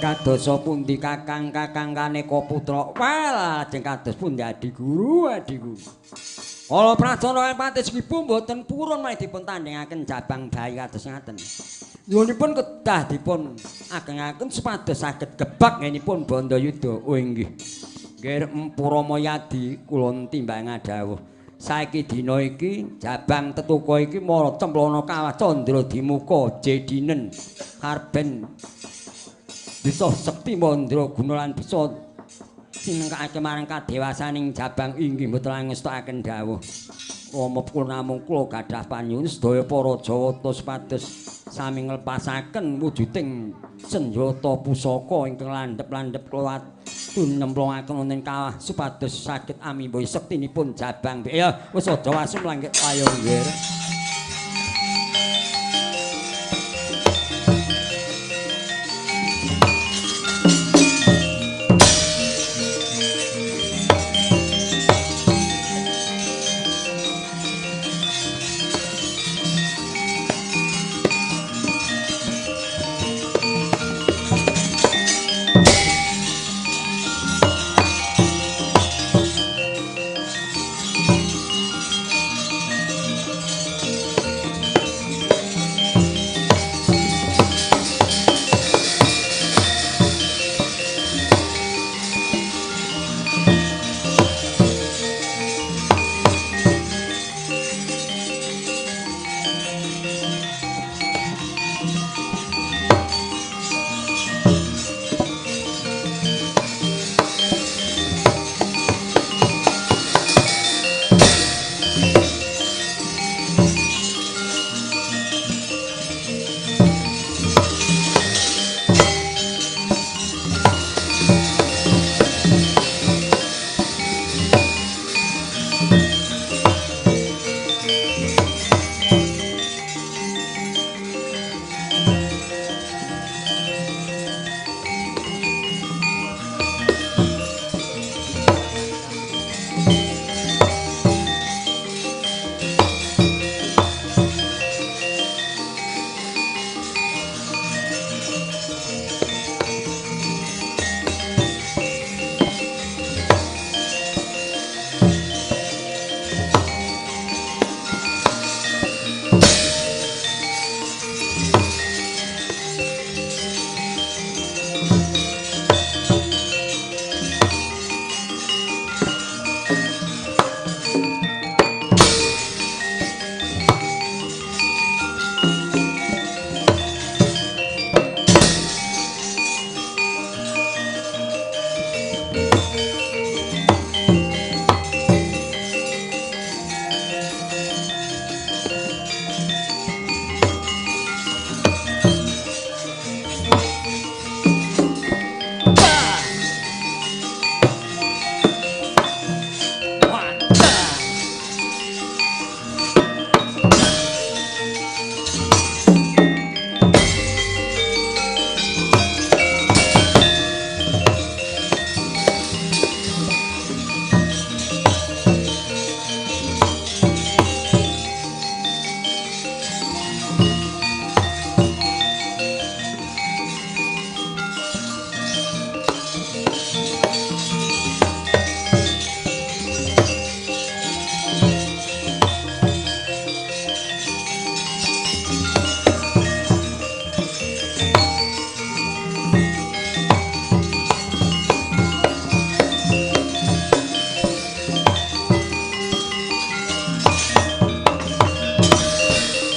Kadosa pundi kakang Kaneka putra? Wah, lajeng kados pundi Adi Guru, Adi Guru. Kala prajana Patis Kibu mboten purun malih dipun tandhingaken jabang bayi kados ngaten. Nyuwunipun kedah dipun agengaken supados saged gebak ngenipun Bandayuda. Oh inggih. Nggih Empura Mayadi kula timbang dawuh. Saiki dina iki jabang tetuka iki mara cemplana kawah Candra Dimuka jedinen karben bisa sekti mandra guna lan bisa sinengkake marang kadewasaning jabang inggih mboten ngestakaken dawuh. Rama kula namung kula gadah panyuwun sedaya para Jawata supados sami nglepasaken wujuding senjata pusaka ingkang landhep-landhep kula atun nyemplungaken wonten kawah supados saged amimba sektinipun jabang. Ya wis aja wasum langkit ayo nggih.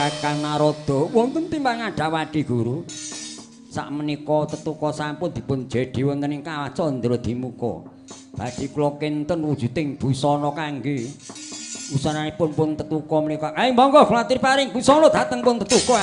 Kakang Narada wonten timbang Adawadi Guru. Sakmenika tetuka sampun dipun jedhi wonten ing kawah Candra Dimuka. Badhe kula kenten wujuding busana kangge usananipun pun tetuka menika. Monggo glatir paring busana dhateng pun tetuka.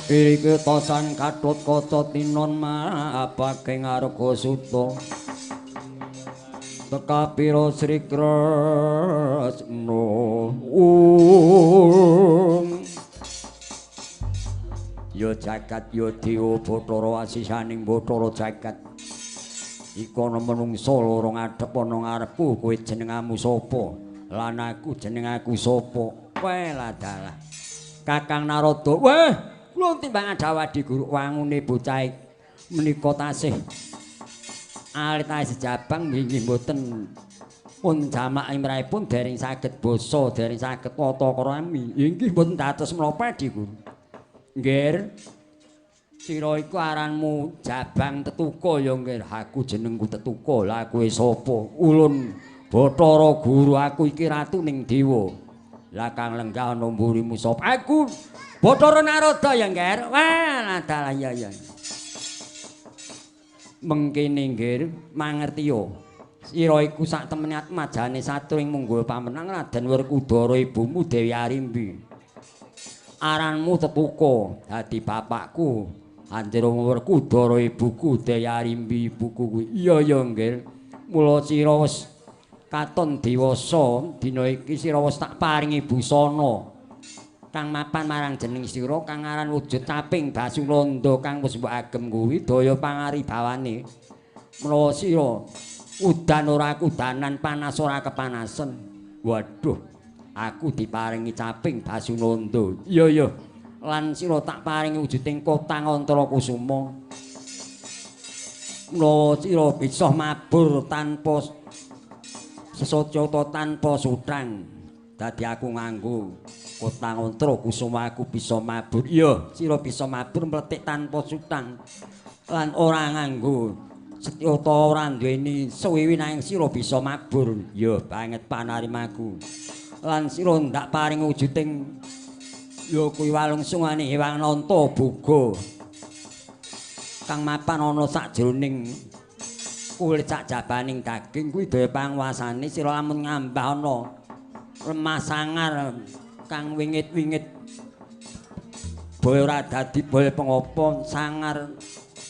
Iki tosan Gatot Kaca tinon maapake ngarga suta. Tekapira Sri Kresna. Ya jagat ya dewa Bathara asisaning Bathara jagat. Iku ana menungsa loro ngadhep ana ngarepku, kowe jenengmu sapa? Lan aku jenengku sapa? Wela dalah. Kakang Narada, weh, kula timbangan Dawadi Guru wangune bocah menika tasih alit sejabang nggih mboten pun jamak imrahipun dereng saged basa, dereng saged tata krami. Inggih mboten dados menapa Di Guru. Nggih. Sira iku aranmu Jabang Tetuka ya nggih. Aku jenengku Tetuka. Lah kowe sapa? Ulun Bathara Guru, aku iki ratuning dewa. Lah kang lenggah ana mburimu sapa? Aku Bathara Narada ya nggih. Wah, dalah ya ya. Mengkene nggih mangertiya. Sira iku sak temene atmajane satring munggul pamenang Raden Werkudara ibumu Dewi Arimbi. Aranmu Tetuka, dadi bapakku Anjir Werkudara ibuku Dewi Arimbi ibuku kuwi. Iya ya nggih. Mula sira wis katon dewasa, dina iki sira wis tak paringi busana kang mapan marang jeneng sira kang aran wujud caping Basulanda kang wis mbok agem kuwi daya pangaribawane. Mula sira udan ora kudanan, panas ora kepanasan. Waduh, aku diparingi caping Basulanda. Iya ya. Lan sira tak paringi wujuding Kotang Antrakusuma. Mula sira bisa mabur tanpa sesocota tanpa sutang. Dadi aku nganggo Kotang Antrakusuma aku bisa mabur. Iya, sira bisa mabur mletik tanpa sutang. Lan ora nganggo setyata ora duweni suwiwi nanging sira bisa mabur. Ya banget panarimaku. Lan sira ndak paring wujuding ya kuwi walungsungane Hyang Nanta Boga kang mapan ana sakjroning kulit sak jabaning daging kuwi daya panguwasane sira lamun ngambah ana lemah sangar kang wingit-wingit boyo ora dadi boyo pengopo sangar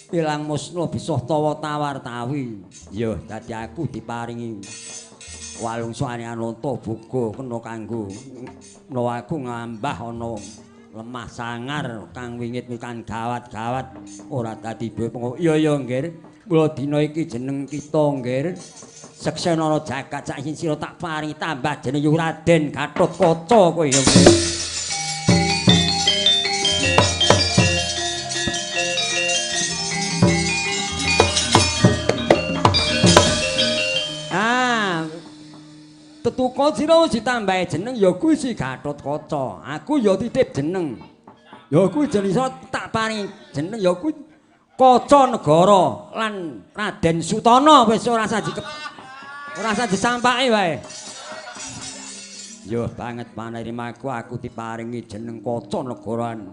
ilang musna bisa tawa tawar-tawi. Ya dadi aku diparingi walungsane Ananta Boga kena kanggo menawa aku ngambah ana lemah sangar kang wingit kang gawat-gawat ora dadi boyo pengopo. Iya ya nggih. Mula dina iki jeneng kita nggih Seksenana jagat sak sira tak paringi tambah jeneng Raden Gatotkaca kowe ya. Tetuka sira wis ditambahi jeneng ya kuwi si Gatotkaca. Aku ya titip jeneng. Ya kuwi jeneng tak paringi jeneng ya kuwi Kaca Negara lan Raden Sutana wis ora usah disampaki wae. Yo banget panerimaku aku diparingi jeneng Kaca Negaran.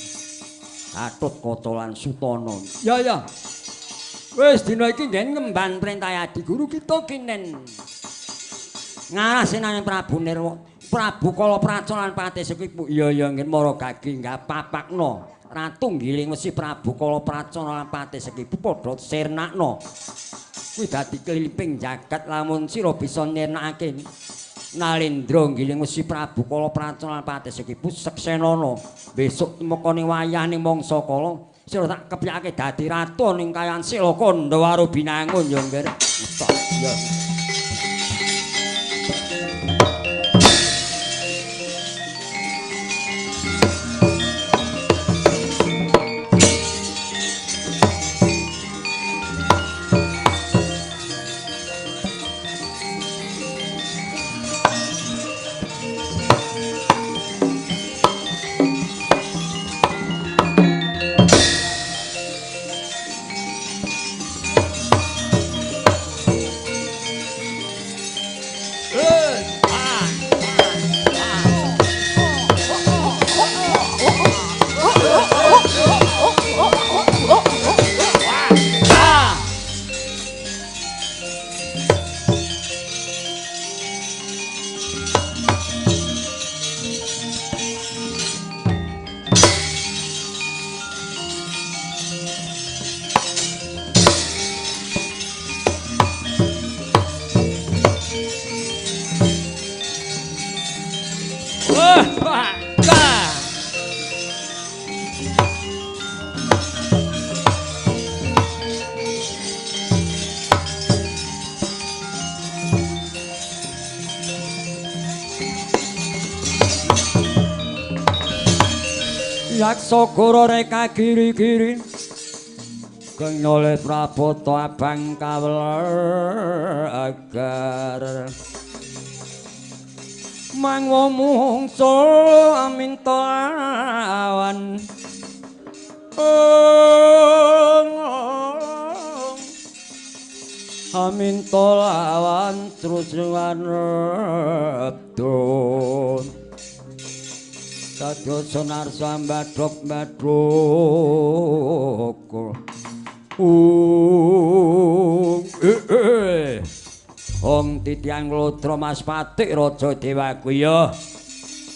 Gatotkaca lan Sutana. Ya. Wis dina iki ngen ngemban perintah Adi Guru kita kinen ngarah senane Prabu Kalapracana lan Patih Sekipu. Iya ngen mara gagi nggak papakno. Ratu ngiling wesi Prabu Kalapracana lan Patih Sekipu padha sirnakna. Kuwi dadi keliliping jagat lamun sira bisa nyirnakake Nalendra ngiling wesi Prabu Kalapracana lan Patih Sekipu Seksenana. Besok temekane wayahning mangsa kala sira tak kepiyake dadi ratu ning kayan Silakanda Warubinangun ya nggih. Ya. Yaksa Goro reka giri-giri kang noleh Praboto abang kawel agar mangwa mungsul aminta awan aminta awan terus wanebdon Sadya narsa mbadhok-mbadhok Om titiang lodra Mas Patik Raja Dewakuya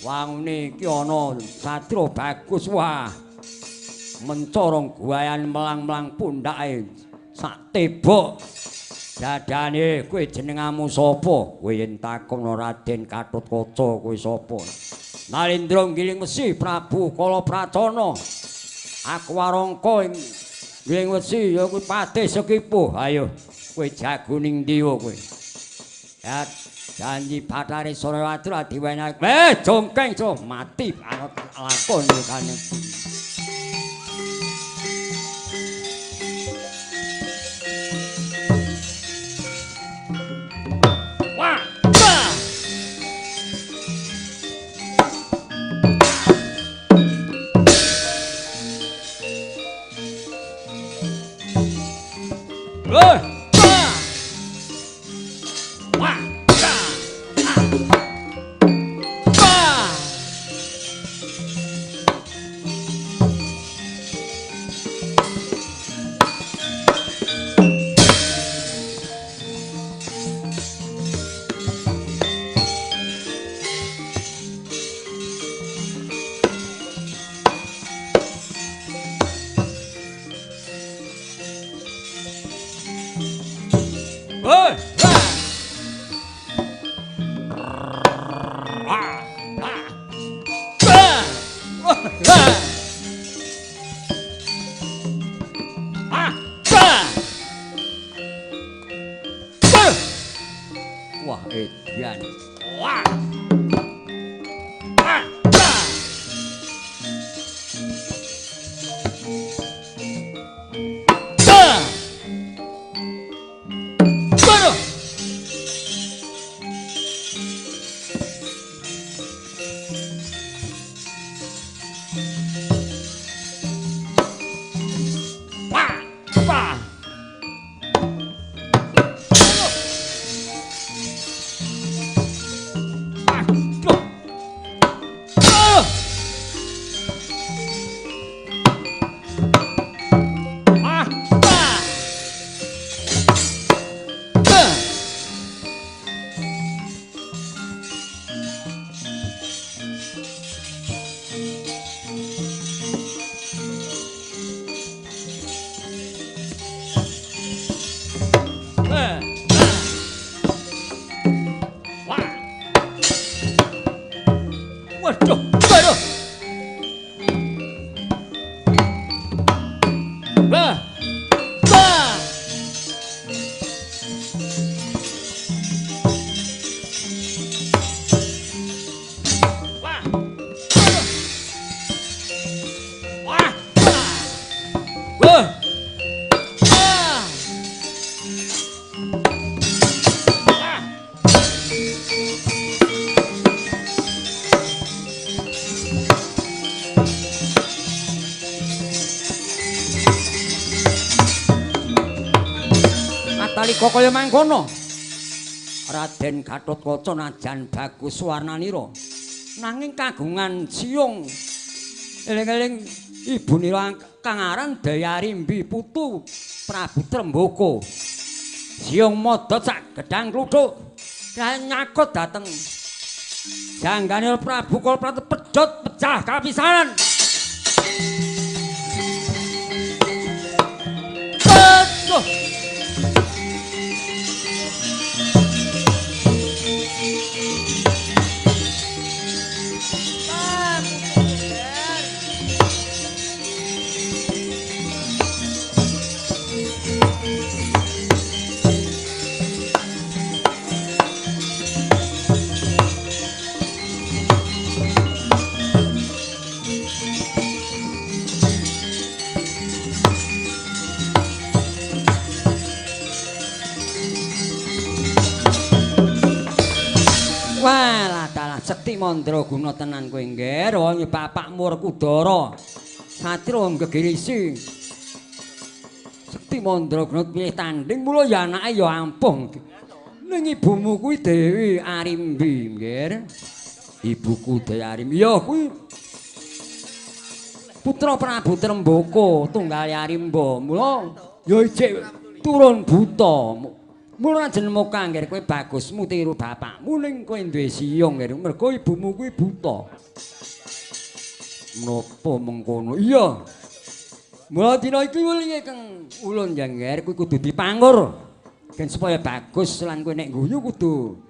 wangune iki ana satria bagus wah mencorong guayan melang-melang pundake sak tebok dadane kowe jenengmu sapa kowe yen takon Raden Gatotkaca kowe sapa Nalindra ngiling wesi Prabu Kalapracana. Aku warangka ing ngiling wesi ya kuwi Patih Sekipuh. Ayo kowe jagoning ndi kowe. Ya janji Bathari Sarawati ra diwenehake. Jongkeng so mati anut lakon kene. Wah, edian. Wah. Nalika kaya mangkono Raden Gatotkaca najan bagus warnanira nanging kagungan siung eling-eling ibunira kang aran Dayarimbi putu Prabu Trembaka siung modot sak gedang kluthuk nyakut dateng janggane Prabu Kalaprata pedhot pecah kapisanan Sekti Mandraguna tenan kowe ngger wong bapakmu Werkudara. Satria gegirisi. Sekti Mandraguna pilih tanding mula ya anake ya ampung. Ning ibumu kuwi Dewi Arimbi ngger. Ibuku Dewi Arimbi ya kuwi putra Prabu Trembaka tunggal Arimba. Mula ya ijik turun buta. Mula jenengmu kangger kowe bagusmu tiru bapakmu ning kowe duwe siyung ngger mergo ibumu kuwi buta. Menapa mengkono? Iya. Mula dina iki welinge Kang Ulun jangger kuwi kudu dipangur. Gen supaya bagus lan kowe nek guyu kudu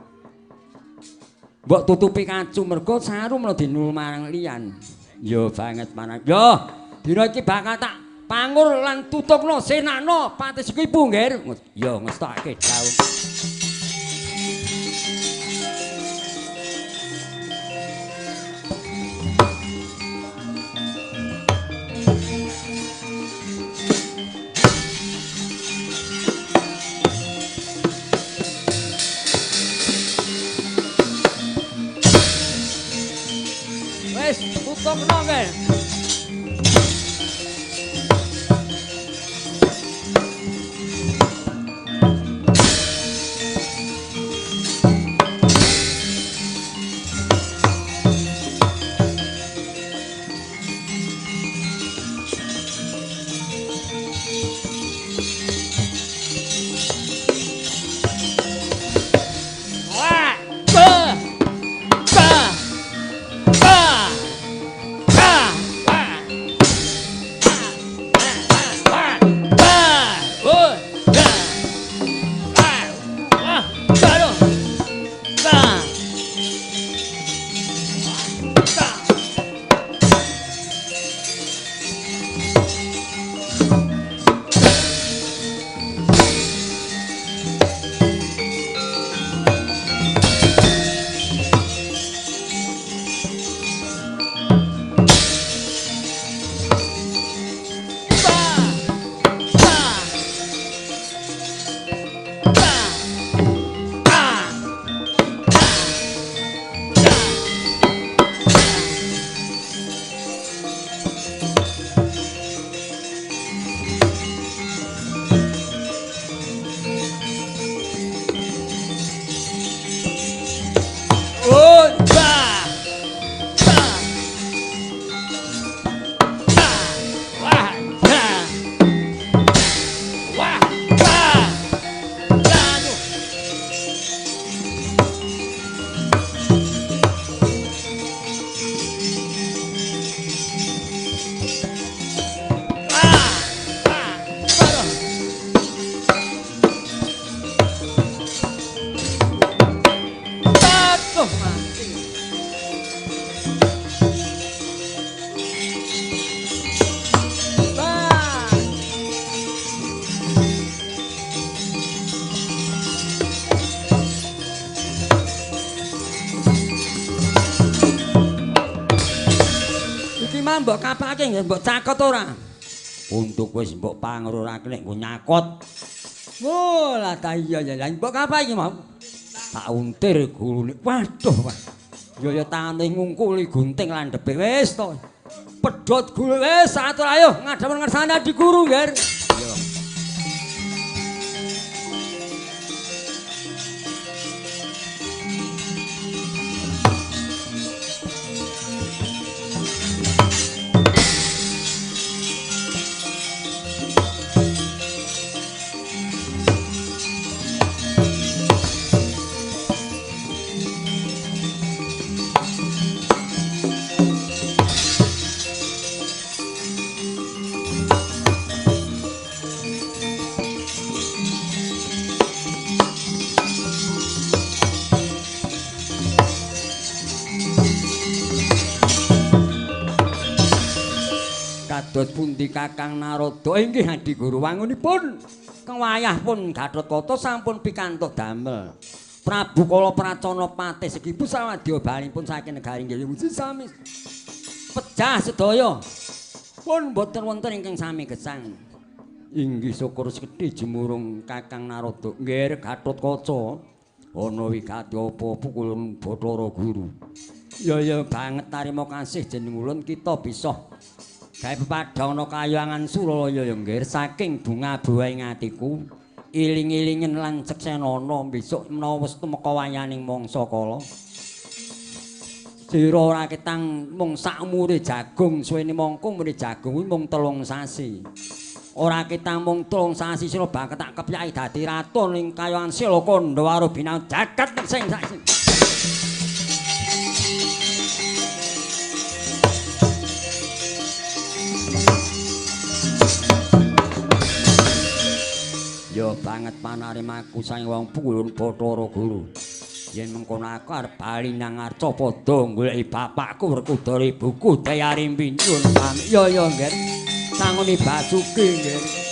mbok tutupi kacu mergo saru mlo dinul marang liyan. Ya banget manah. Ya dina iki bakal tak pangur lan tutupno senakno patis iku ibu ngger. Ya ngestake daun. Wes tutupno ngger. Mbok kapake nggih mbok cakot ora? Untuk wis mbok pangurake nek nggo nyakot. Oh, lah ta iya ya. Lah mbok kapake mau? Tak untir gulune. Waduh, Pak. Ya tangane ngungkuli gunting landhepe wis to. Pedhot gulu wis atur ayo ngadhep ngersane di guru, Nger. Iya. Kados pundi Kakang Narada inggih Adi Guru wangunipun kewayah pun Gatotkaca sampun pikantuk damel Prabu Kala Pracana Patih Segibu sawadya balipun saking negari inggih wuji sami pejah sedaya pun boten wonten ingkang sami gesang inggih syukur sekedhi jemurung Kakang Narada nggih Gatotkaca ana wigati apa pukulun Bathara Guru. Ya banget tarima kasih jeneng ulun kita bisa gawe pepadhang ana Kahyangan Suralaya ya nggih saking bunga buahe atiku iling-ilingen lan ceksenana besok menawa wis tumeka wayaning mangsa kala. Sira ora ketang mung sakmure jagung suwene mongko muni jagung kuwi mung 3 sasi. Ora ketang mung 3 sasi sira bakal tak kepyaki dadi ratu ning Kahyangan Silakanda karo binang jagat sing sasi. Ya banget panarimaku sang wong pukulun Bathara Guru. Yen mengkono aku arep bali nang Arca padha goleki bapakku Werkudara ibuku Dayari Pincun. Ya nggih. Sangoni Basuki nggih.